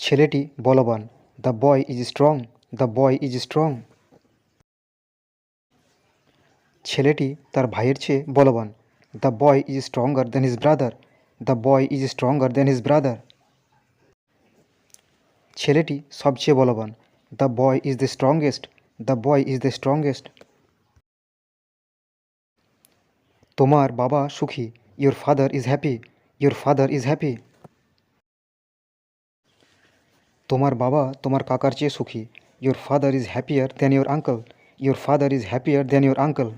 ছেলেটি বলবান। The boy is strong. The boy is strong. ছেলেটি তার ভাইয়ের চেয়ে বলবান। The boy is stronger than his brother. The boy is stronger than his brother. ছেলেটি সবচেয়ে বলবান। The boy is the strongest. The boy is the strongest. তোমার বাবা সুখী। Your father is happy. Your father is happy. তোমার বাবা তোমার কাকার চেয়ে সুখী। Your father is happier than your uncle. Your father is happier than your uncle.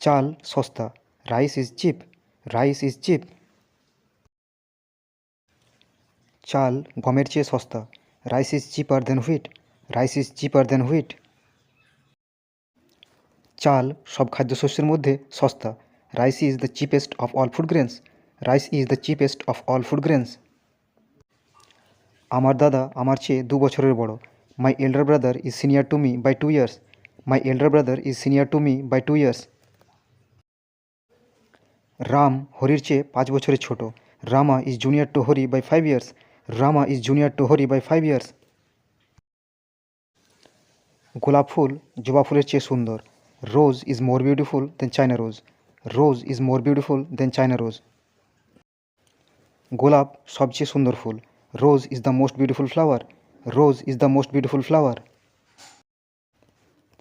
চাল সস্তা। Rice is cheap. Rice is cheap. চাল গমের চেয়ে সস্তা। Rice is cheaper than wheat. Rice is cheaper than wheat. চাল সব খাদ্যশস্যের মধ্যে সস্তা। Rice is the cheapest of all food grains. Rice is the cheapest of all food grains. আমার দাদা আমার চেয়ে 2 বছরের বড়। My elder brother is senior to me by 2 years. My elder brother is senior to me by 2 years. Ram হরির চেয়ে 5 বছরের ছোট। Rama is junior to Hari by 5 years. Rama is junior to Hari by 5 years. গোলাপ ফুল জবা ফুলের চেয়ে সুন্দর। Rose is more beautiful than China rose. Rose is more beautiful than China rose. গোলাপ সবচেয়ে সুন্দর ফুল। Rose is the most beautiful flower. Rose is the most beautiful flower.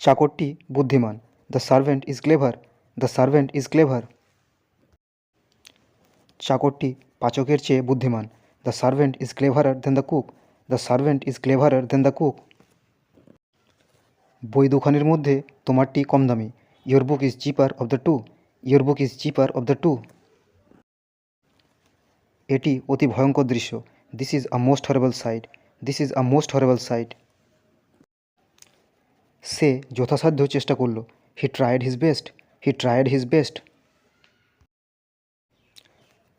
চাকরটি বুদ্ধিমান। The servant is clever. The servant is clever. চাকরটি পাচকের চেয়ে বুদ্ধিমান। The servant is cleverer than the cook. The servant is cleverer than the cook. বই দুখানির মধ্যে তোমারটি কম দামি। Your book is cheaper of the two. Your book is cheaper of the two. এটি অতি ভয়ঙ্কর দৃশ্য। This is a most horrible sight. This is a most horrible sight. সে যথাসাধ্য চেষ্টা করল। He tried his best. He tried his best.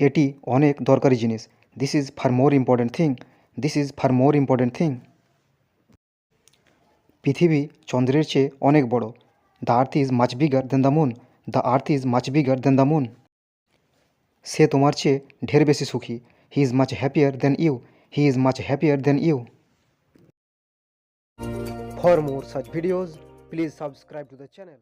এটি অনেক দরকারি জিনিস। This is far more important thing. This is far more important thing. পৃথিবী চন্দ্রের চেয়ে অনেক বড়। The earth is much bigger than the moon. The earth is much bigger than the moon. সে তোমার চেয়ে ঢের বেশি সুখী। He is much happier than you. He is much happier than you. For more such videos please subscribe to the channel.